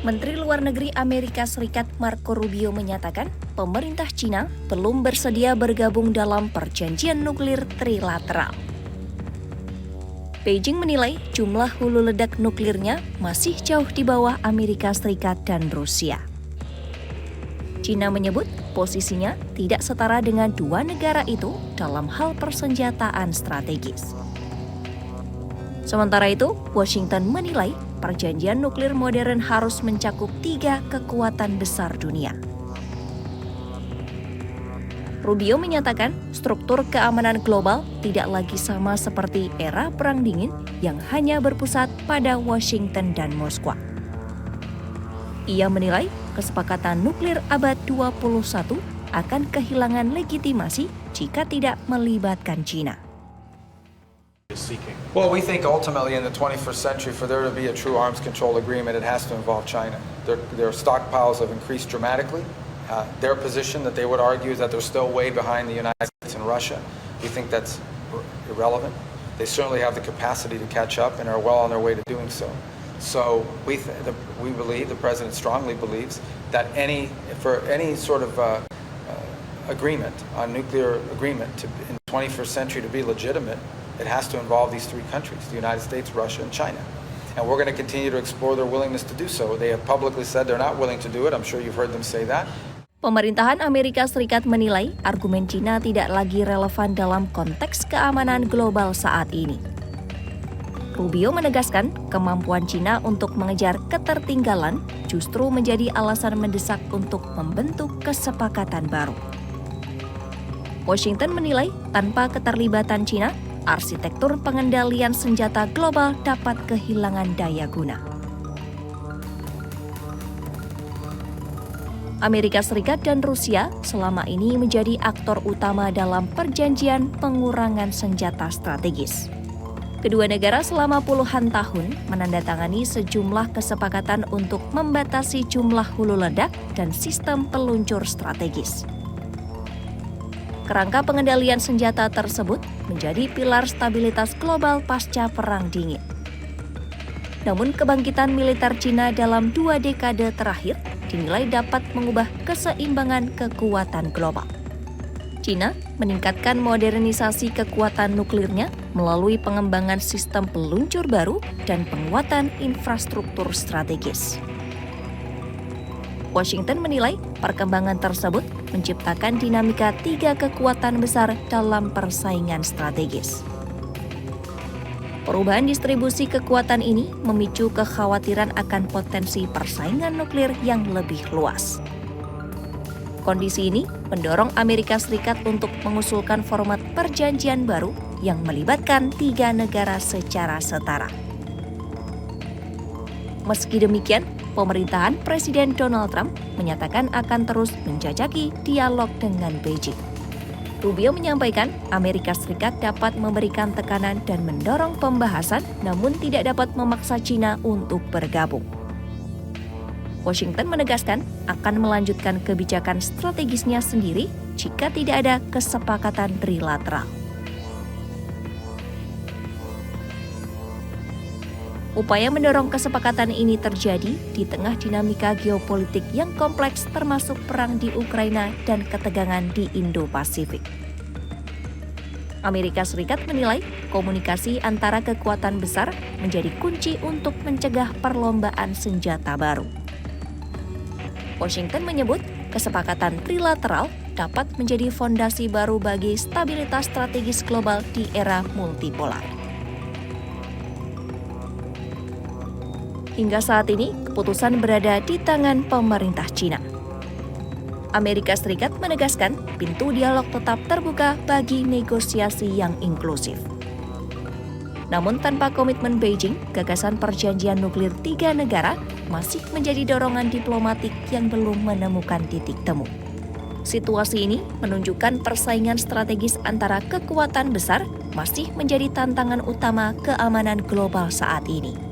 Menteri Luar Negeri Amerika Serikat Marco Rubio menyatakan pemerintah Cina belum bersedia bergabung dalam perjanjian nuklir trilateral. Beijing menilai jumlah hulu ledak nuklirnya masih jauh di bawah Amerika Serikat dan Rusia. Cina menyebut posisinya tidak setara dengan dua negara itu dalam hal persenjataan strategis. Sementara itu, Washington menilai perjanjian nuklir modern harus mencakup 3 kekuatan besar dunia. Rubio menyatakan struktur keamanan global tidak lagi sama seperti era Perang Dingin yang hanya berpusat pada Washington dan Moskwa. Ia menilai kesepakatan nuklir abad 21 akan kehilangan legitimasi jika tidak melibatkan China. Well, we think ultimately in the 21st century, for there to be a true arms control agreement, it has to involve China. Their stockpiles have increased dramatically. Their position that they would argue is that they're still way behind the United States and Russia. We think that's irrelevant. They certainly have the capacity to catch up and are well on their way to doing so. So we believe, the president strongly believes, that for any sort of agreement on nuclear agreement in the 21st century to be legitimate, it has to involve these 3 countries, the United States, Russia, and China. And we're going to continue to explore their willingness to do so. They have publicly said they're not willing to do it. I'm sure you've heard them say that. Pemerintahan Amerika Serikat menilai argumen China tidak lagi relevan dalam konteks keamanan global saat ini. Rubio menegaskan kemampuan China untuk mengejar ketertinggalan justru menjadi alasan mendesak untuk membentuk kesepakatan baru. Washington menilai tanpa keterlibatan China, arsitektur pengendalian senjata global dapat kehilangan daya guna. Amerika Serikat dan Rusia selama ini menjadi aktor utama dalam perjanjian pengurangan senjata strategis. Kedua negara selama puluhan tahun menandatangani sejumlah kesepakatan untuk membatasi jumlah hulu ledak dan sistem peluncur strategis. Kerangka pengendalian senjata tersebut menjadi pilar stabilitas global pasca Perang Dingin. Namun kebangkitan militer Cina dalam 2 dekade terakhir dinilai dapat mengubah keseimbangan kekuatan global. Cina meningkatkan modernisasi kekuatan nuklirnya melalui pengembangan sistem peluncur baru dan penguatan infrastruktur strategis. Washington menilai perkembangan tersebut menciptakan dinamika 3 kekuatan besar dalam persaingan strategis. Perubahan distribusi kekuatan ini memicu kekhawatiran akan potensi persaingan nuklir yang lebih luas. Kondisi ini mendorong Amerika Serikat untuk mengusulkan format perjanjian baru yang melibatkan 3 negara secara setara. Meski demikian, pemerintahan Presiden Donald Trump menyatakan akan terus menjajaki dialog dengan Beijing. Rubio menyampaikan Amerika Serikat dapat memberikan tekanan dan mendorong pembahasan, namun tidak dapat memaksa China untuk bergabung. Washington menegaskan akan melanjutkan kebijakan strategisnya sendiri jika tidak ada kesepakatan trilateral. Upaya mendorong kesepakatan ini terjadi di tengah dinamika geopolitik yang kompleks termasuk perang di Ukraina dan ketegangan di Indo-Pasifik. Amerika Serikat menilai komunikasi antara kekuatan besar menjadi kunci untuk mencegah perlombaan senjata baru. Washington menyebut kesepakatan trilateral dapat menjadi fondasi baru bagi stabilitas strategis global di era multipolar. Hingga saat ini, keputusan berada di tangan pemerintah China. Amerika Serikat menegaskan pintu dialog tetap terbuka bagi negosiasi yang inklusif. Namun tanpa komitmen Beijing, gagasan perjanjian nuklir 3 negara masih menjadi dorongan diplomatik yang belum menemukan titik temu. Situasi ini menunjukkan persaingan strategis antara kekuatan besar masih menjadi tantangan utama keamanan global saat ini.